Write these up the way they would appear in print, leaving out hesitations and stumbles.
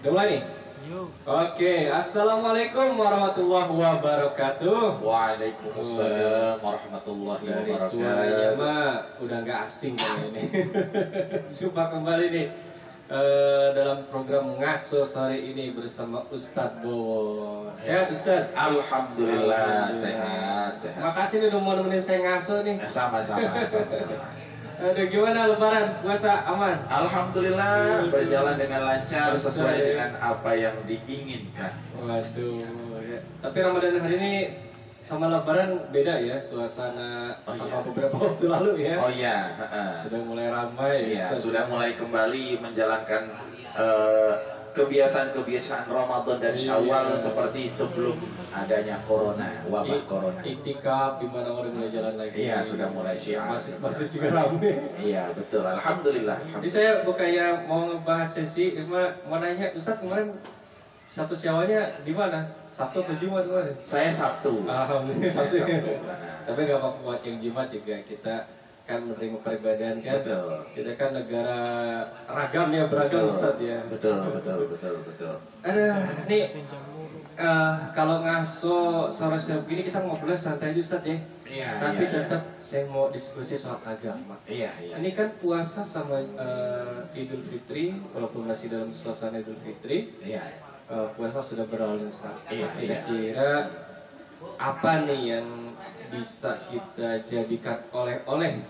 Udah mulai nih? Yuk. Oke, assalamualaikum warahmatullahi wabarakatuh. Waalaikumsalam warahmatullahi Dari wabarakatuh. suaranya mah udah nggak asing kayaknya ini. Jumpa kembali nih dalam program Ngaso sore ini bersama Ustadz Bowo. Sehat Ustadz? Alhamdulillah sehat. Makasih nih udah mau nemenin saya ngaso nih. Sama-sama. Aduh, gimana lebaran? Puasa aman? Alhamdulillah berjalan dengan lancar sesuai dengan apa yang diinginkan. Waduh, ya. Tapi Ramadan hari ini sama lebaran beda ya suasana sama beberapa waktu lalu ya. Oh iya, Sudah mulai ramai. iya, sudah mulai kembali menjalankan kebiasaan-kebiasaan Ramadan dan Syawal seperti sebelum adanya corona, wabah corona. Iktikaf di mana orang mulai jalan lagi. Iya, sudah mulai syiar. Masih juga ramai. Iya, betul. Alhamdulillah. Jadi saya bukannya mau ngebahas sesi, mau nanya Ustadz kemarin satu Syawalnya di mana? Sabtu atau Jumat kemarin? Saya Sabtu. Alhamdulillah Sabtu. Saya Sabtu. Tapi nggak apa-apa buat yang Jumat juga kita kan menerima peribadahan kan. Betul. Kita kan negara ragam ya, beragam Ustadz ya. Betul. Aduh, nih kalau ngaso sore-sore begini kita ngobrol santai aja Ustadz ya. Iya. Tapi tetap saya mau diskusi soal agama. Iya. Ini kan puasa sama Idul Fitri, walaupun masih dalam suasana Idul Fitri, puasa sudah berlalu Ustaz. Iya. Kira-kira apa nih yang bisa kita jadikan oleh-oleh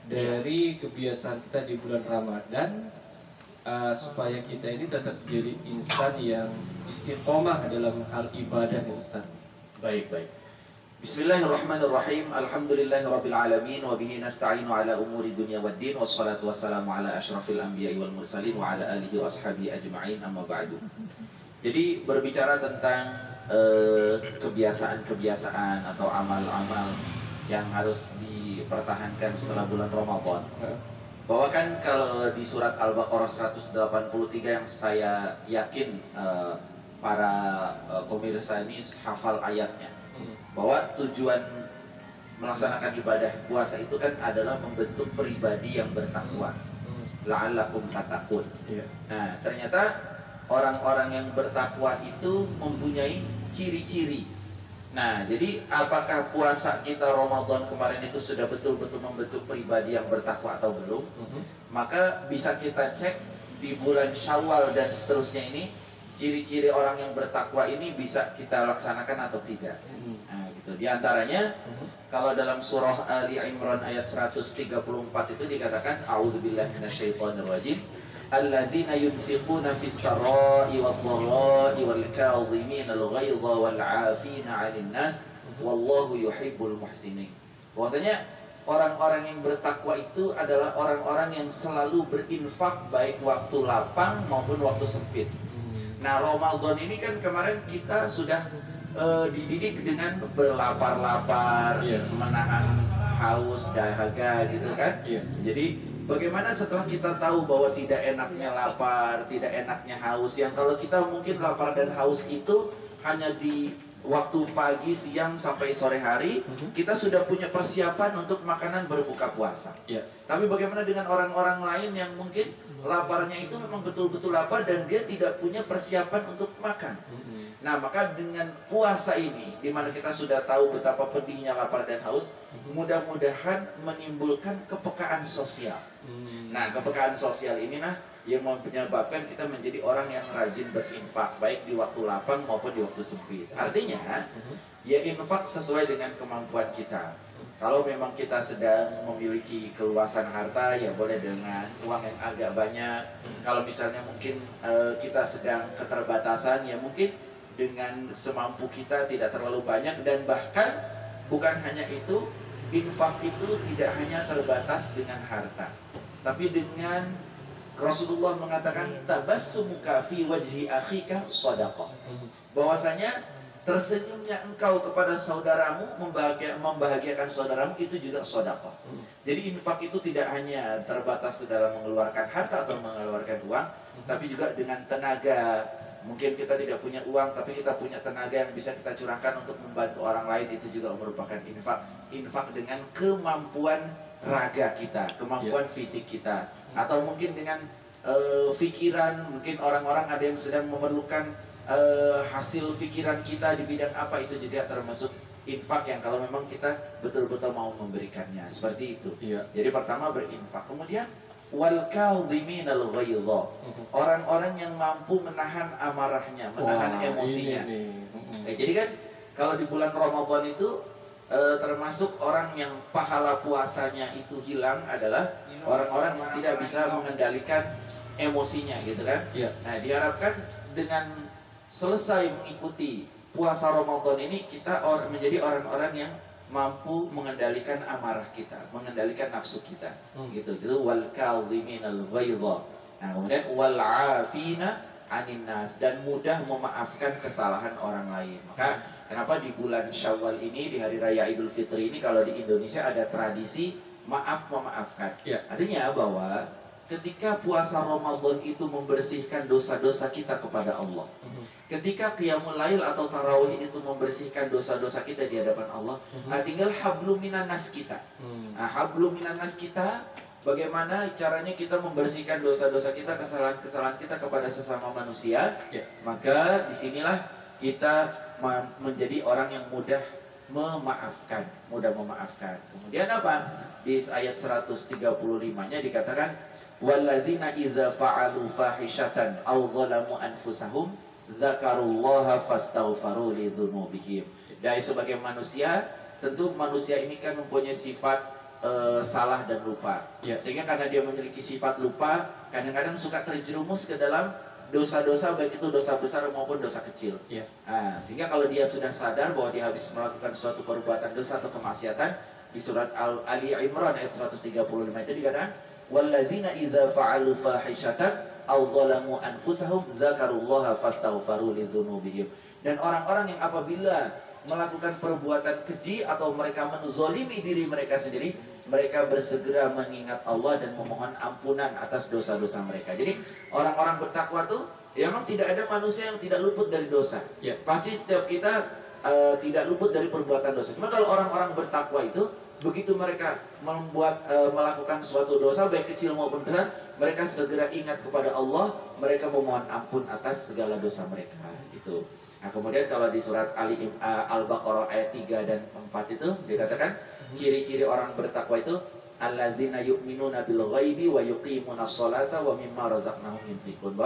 dari kebiasaan kita di bulan Ramadan supaya kita ini tetap jadi insan yang istiqomah dalam hal ibadah Ustaz. Baik. Bismillahirrahmanirrahim. Alhamdulillahirabbil alamin wa bihi nasta'inu ala umuri dunya waddin wassalatu wassalamu ala asyrafil anbiya'i wal mursalin wa ala alihi wa ashabihi ajma'in amma ba'du. Jadi berbicara tentang kebiasaan-kebiasaan atau amal-amal yang harus dipertahankan setelah bulan Ramadan. Bahwa kan kalau di surat Al-Baqarah 183 yang saya yakin para pemirsa ini hafal ayatnya, bahwa tujuan melaksanakan ibadah puasa itu kan adalah membentuk pribadi yang bertakwa, la'allakum tattaqun. Nah, ternyata orang-orang yang bertakwa itu mempunyai ciri-ciri. Nah, jadi apakah puasa kita Ramadan kemarin itu sudah betul-betul membentuk pribadi yang bertakwa atau belum? Maka bisa kita cek di bulan Syawal dan seterusnya ini, ciri-ciri orang yang bertakwa ini bisa kita laksanakan atau tidak. Nah, gitu. Di antaranya kalau dalam surah Ali Imran ayat 134 itu dikatakan a'udzubillahi minasyaitonirrajim alladzina yunfiquna fis sarai wadh-dharai wal kadhiminal ghaidha wal 'afina 'anil nas wallahu yuhibbul muhsinin. Bahwasanya orang-orang yang bertakwa itu adalah orang-orang yang selalu berinfak baik waktu lapang maupun waktu sempit. Nah, Ramadan ini kan kemarin kita sudah dididik dengan berlapar-lapar, menahan haus, dahaga gitu kan. Jadi bagaimana setelah kita tahu bahwa tidak enaknya lapar, tidak enaknya haus, yang kalau kita mungkin lapar dan haus itu hanya di waktu pagi, siang, sampai sore hari, kita sudah punya persiapan untuk makanan berbuka puasa. Tapi bagaimana dengan orang-orang lain yang mungkin laparnya itu memang betul-betul lapar dan dia tidak punya persiapan untuk makan. Nah, maka dengan puasa ini, di mana kita sudah tahu betapa pedihnya lapar dan haus, mudah-mudahan menimbulkan kepekaan sosial. Nah, kepekaan sosial inilah yang menyebabkan kita menjadi orang yang rajin berinfak, baik di waktu lapang maupun di waktu sempit. Artinya, ya infak sesuai dengan kemampuan kita. Kalau memang kita sedang memiliki keluasan harta, ya boleh dengan uang yang agak banyak. Kalau misalnya mungkin kita sedang keterbatasan, ya mungkin dengan semampu kita, tidak terlalu banyak. Dan bahkan bukan hanya itu, infak itu tidak hanya terbatas dengan harta, tapi dengan Rasulullah mengatakan tabassumuka fi wajhi akhika shadaqah. Bahwasanya tersenyumnya engkau kepada saudaramu, membahagiakan saudaramu, itu juga sedekah. Jadi infak itu tidak hanya terbatas dalam mengeluarkan harta atau mengeluarkan uang, tapi juga dengan tenaga. Mungkin kita tidak punya uang, tapi kita punya tenaga yang bisa kita curahkan untuk membantu orang lain, itu juga merupakan infak. Infak dengan kemampuan raga kita, kemampuan fisik kita, atau mungkin dengan pikiran, mungkin orang-orang ada yang sedang memerlukan hasil pikiran kita di bidang apa, itu juga termasuk infak yang kalau memang kita betul-betul mau memberikannya, seperti itu. Jadi pertama berinfak, kemudian wal kadhiminal ghaidha, orang-orang yang mampu menahan amarahnya, menahan emosinya. Jadi kan kalau di bulan Ramadan itu termasuk orang yang pahala puasanya itu hilang adalah orang-orang yang tidak bisa mengendalikan emosinya, gitu kan. Nah, diharapkan dengan selesai mengikuti puasa Ramadan ini kita menjadi orang-orang yang mampu mengendalikan amarah kita, mengendalikan nafsu kita, gitu. Itu wal kadhiminal ghaidha. Nah, kemudian wal afina 'anil nas, dan mudah memaafkan kesalahan orang lain. Maka kenapa di bulan Syawal ini, di hari raya Idul Fitri ini, kalau di Indonesia ada tradisi maaf memaafkan. Artinya bahwa ketika puasa Ramadan itu membersihkan dosa-dosa kita kepada Allah. Ketika qiyamul lail atau tarawih itu membersihkan dosa-dosa kita di hadapan Allah. Tinggal hablum minan nas kita. Nah, hablum minan nas kita, bagaimana caranya kita membersihkan dosa-dosa kita, kesalahan-kesalahan kita kepada sesama manusia. Maka disinilah kita menjadi orang yang mudah memaafkan, Kemudian apa? Di ayat 135-nya dikatakan, walladzina idza fa'alu fahishatan aw zalamu anfusahum dzakarullaha fastaghfaru lidzunubihim. Dari sebagai manusia, tentu manusia ini kan mempunyai sifat salah dan lupa. Sehingga karena dia memiliki sifat lupa, kadang-kadang suka terjerumus ke dalam dosa-dosa, baik itu dosa besar maupun dosa kecil. Nah, sehingga kalau dia sudah sadar bahwa dia habis melakukan suatu perbuatan dosa atau kemaksiatan, di surat Ali Imran ayat 135 itu dikatakan, walladzina idza fa'alu fahishatan aw zalamu anfusahum dzakarullaha fastaghfaru lidzunubihim. Dan orang-orang yang apabila melakukan perbuatan keji atau mereka menzalimi diri mereka sendiri, mereka bersegera mengingat Allah dan memohon ampunan atas dosa-dosa mereka. Jadi orang-orang bertakwa tuh ya, memang tidak ada manusia yang tidak luput dari dosa. Pasti setiap kita tidak luput dari perbuatan dosa. Cuma kalau orang-orang bertakwa itu, begitu mereka melakukan suatu dosa baik kecil maupun besar, mereka segera ingat kepada Allah, mereka memohon ampun atas segala dosa mereka. Gitu. Nah, kemudian kalau di surat Al-Baqarah ayat 3 dan 4 itu dikatakan ciri-ciri orang bertakwa itu alladzina yu'minuna bil ghaibi wa yuqimunas sholata wa mimma razaqnahum yunfiqun.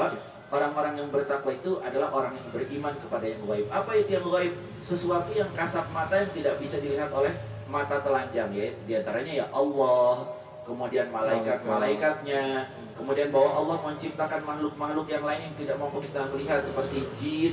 Orang-orang yang bertakwa itu adalah orang yang beriman kepada yang gaib. Apa itu yang gaib? Sesuatu yang kasat mata yang tidak bisa dilihat oleh mata telanjang, ya. Di antaranya ya Allah, kemudian malaikat-malaikatnya, kemudian bahwa Allah menciptakan makhluk-makhluk yang lain yang tidak mampu kita melihat seperti jin.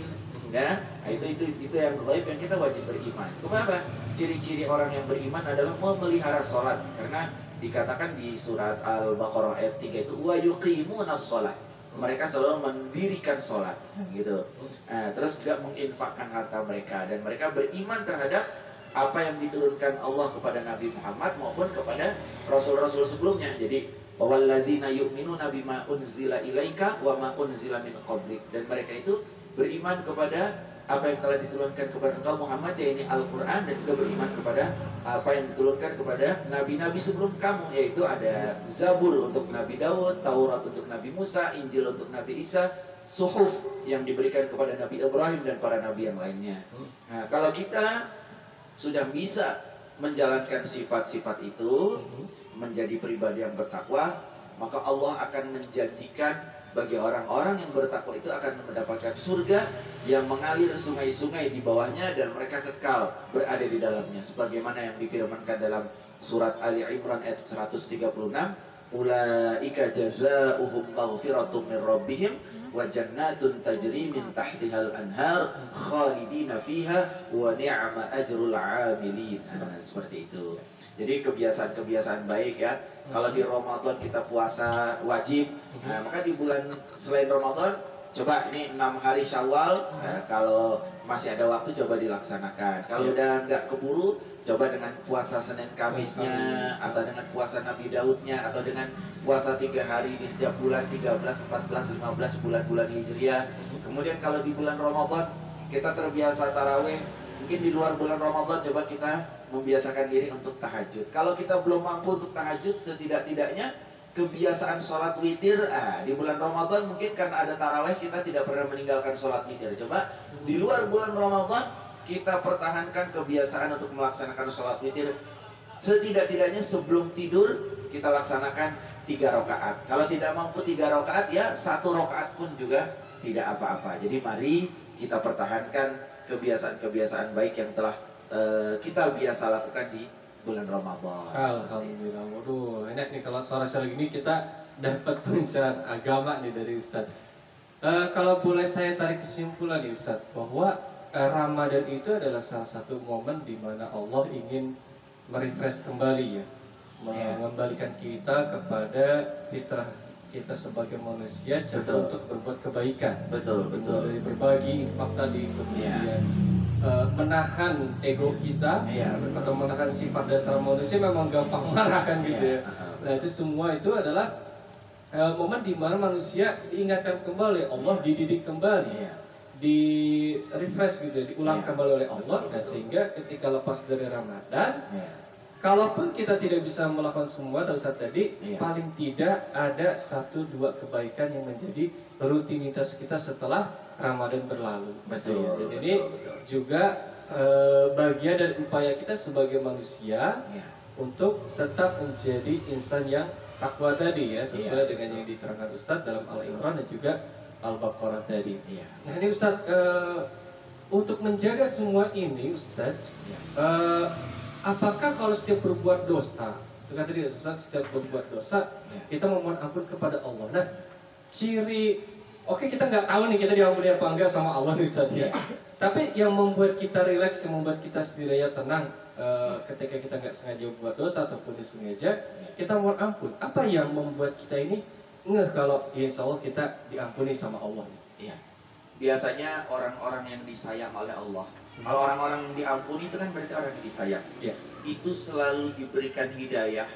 Ya, nah, itu yang gaib yang kita wajib beriman. Kenapa? Ciri-ciri orang yang beriman adalah memelihara sholat, karena dikatakan di surat Al-Baqarah ayat 3 itu wa yuqimunas sholat. Mereka selalu mendirikan sholat, gitu. Nah, terus juga menginfakkan harta mereka, dan mereka beriman terhadap apa yang diturunkan Allah kepada Nabi Muhammad maupun kepada rasul-rasul sebelumnya. Jadi walladzina yu'minuna bima unzila ilaika wa ma unzila min qablik, dan mereka itu beriman kepada apa yang telah diturunkan kepada engkau Muhammad, yaitu Al-Quran, dan juga beriman kepada apa yang diturunkan kepada nabi-nabi sebelum kamu, yaitu ada Zabur untuk Nabi Daud, Taurat untuk Nabi Musa, Injil untuk Nabi Isa, Suhuf yang diberikan kepada Nabi Ibrahim dan para nabi yang lainnya. Nah, kalau kita sudah bisa menjalankan sifat-sifat itu, menjadi pribadi yang bertakwa, maka Allah akan menjanjikan bagi orang-orang yang bertakwa itu akan mendapatkan surga yang mengalir sungai-sungai di bawahnya, dan mereka kekal berada di dalamnya, sebagaimana yang difirmankan dalam surat Ali Imran ayat 136, ulaika jazaohum maghfiratum min rabbihim wa jannatun tajri min tahtihal anhar khalidina fiha wa ni'ma ajrul 'amilin. Nah, seperti itu. Jadi kebiasaan-kebiasaan baik, ya. Kalau di Ramadan kita puasa wajib, nah, maka di bulan selain Ramadan, coba ini 6 hari Syawal, nah, kalau masih ada waktu coba dilaksanakan. Kalau udah nggak keburu, coba dengan puasa Senin Kamisnya, atau dengan puasa Nabi Daudnya, atau dengan puasa 3 hari di setiap bulan, 13, 14, 15 bulan-bulan Hijriah. Kemudian kalau di bulan Ramadan kita terbiasa tarawih, mungkin di luar bulan Ramadan coba kita membiasakan diri untuk tahajud. Kalau kita belum mampu untuk tahajud, setidak-tidaknya kebiasaan sholat witir. Di bulan Ramadan mungkin karena ada taraweh kita tidak pernah meninggalkan sholat witir. Coba di luar bulan Ramadan kita pertahankan kebiasaan untuk melaksanakan sholat witir. Setidak-tidaknya sebelum tidur kita laksanakan 3 rakaat. Kalau tidak mampu 3 rakaat, ya 1 rakaat pun juga tidak apa-apa. Jadi mari kita pertahankan kebiasaan-kebiasaan baik yang telah kita biasa lakukan di bulan Ramadan. Alhamdulillah. Waduh, enak nih kalau sore-sore gini kita dapat pencerahan agama nih dari Ustadz. Kalau boleh saya tarik kesimpulan nih Ustadz, bahwa Ramadan itu adalah salah satu momen di mana Allah ingin merefresh kembali ya, mengembalikan kita kepada fitrah kita sebagai manusia, cenderung untuk berbuat kebaikan. Betul. Dari berbagi infak tadi, kemudian menahan ego kita, atau menahan sifat dasar manusia memang gampang marah kan gitu ya. Nah itu semua itu adalah momen di mana manusia diingatkan kembali, Allah dididik kembali, di refresh gitu, diulang kembali oleh Allah. Nah, sehingga ketika lepas dari Ramadan, kalaupun kita tidak bisa melakukan semua tadi, paling tidak ada 1-2 kebaikan yang menjadi rutinitas kita setelah Ramadan berlalu. Betul. Dan ini juga bagian dari upaya kita sebagai manusia untuk tetap menjadi insan yang takwa tadi ya, sesuai dengan yang diterangkan Ustadz dalam Al-Imran dan juga Al-Baqarah tadi. Nah ini Ustadz, untuk menjaga semua ini Ustadz, apakah kalau setiap berbuat dosa, itu kan tadi Ustadz, setiap berbuat dosa kita memohon ampun kepada Allah. Nah ciri, oke kita nggak tahu nih kita diampuni apa enggak sama Allah nih Ustadz ya. Tapi yang membuat kita rileks, yang membuat kita setidaknya tenang ketika kita nggak sengaja buat dosa ataupun disengaja, kita mohon ampun. Apa yang membuat kita ini kalau insya Allah kita diampuni sama Allah? Biasanya orang-orang yang disayang oleh Allah. Kalau orang-orang yang diampuni itu kan berarti orang yang disayang. Itu selalu diberikan hidayah,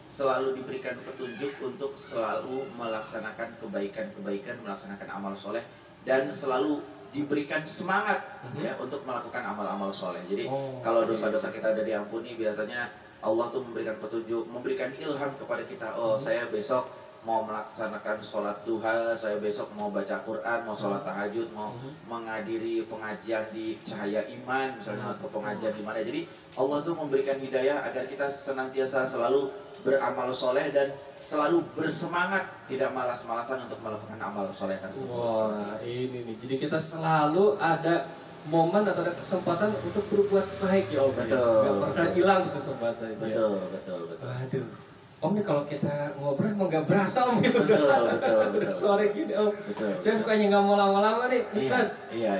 selalu diberikan petunjuk untuk selalu melaksanakan kebaikan-kebaikan, melaksanakan amal soleh, dan selalu diberikan semangat untuk melakukan amal-amal soleh. Jadi kalau dosa-dosa kita ada diampuni, biasanya Allah tuh memberikan petunjuk, memberikan ilham kepada kita. Oh, saya besok mau melaksanakan sholat duha, saya besok mau baca Quran, mau sholat tahajud, mau menghadiri pengajian di Cahaya Iman misalnya, atau pengajian di mana. Jadi Allah tuh memberikan hidayah agar kita senantiasa selalu beramal soleh dan selalu bersemangat, tidak malas-malasan untuk melakukan amal soleh tersebut. Wah, ini nih. Jadi kita selalu ada momen atau ada kesempatan untuk berbuat baik ya Om. Betul. Gak pernah hilang kesempatan. Betul. Waduh. Om nih kalau kita ngobrol emang gak berasa Om gitu. Betul. Sore gini Om. Betul. Saya bukannya gak mau lama-lama nih Ustaz. Iya.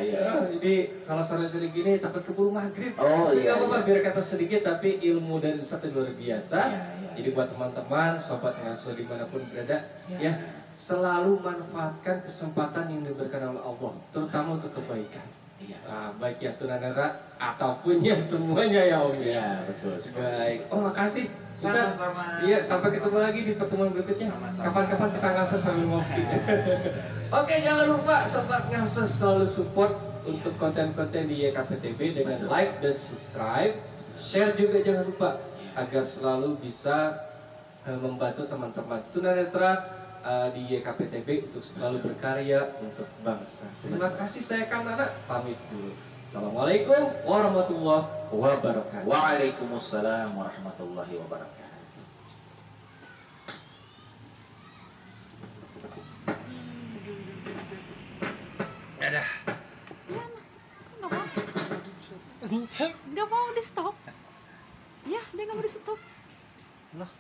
Jadi kalau sore-sore gini takut keburu maghrib. Iya. Gak apa-apa, biar kata sedikit tapi ilmu dari Ustaz itu luar biasa. Jadi buat teman-teman, sobat ngasuh dimanapun berada, ya selalu manfaatkan kesempatan yang diberikan oleh Allah, terutama untuk kebaikan. Baik yang tunanetra ataupun yang semuanya ya Om ya. Iya, betul. Baik. Oh makasih. Sama-sama. Iya, sampai ketemu lagi di pertemuan berikutnya. Kapan-kapan kita ngasuh sambil ngopi. Oke, jangan lupa sobat ngasuh selalu support untuk konten-konten di YKPTB dengan like dan subscribe. Share juga jangan lupa agar selalu bisa membantu teman-teman tunanetra di YKPTB untuk selalu berkarya untuk bangsa. Terima kasih, saya Kang Nana pamit dulu. Assalamualaikum warahmatullahi wabarakatuh. Waalaikumsalam warahmatullahi wabarakatuh. Dadah. Nggak mau di stop. Ya, dia nggak mau di stop. Lah.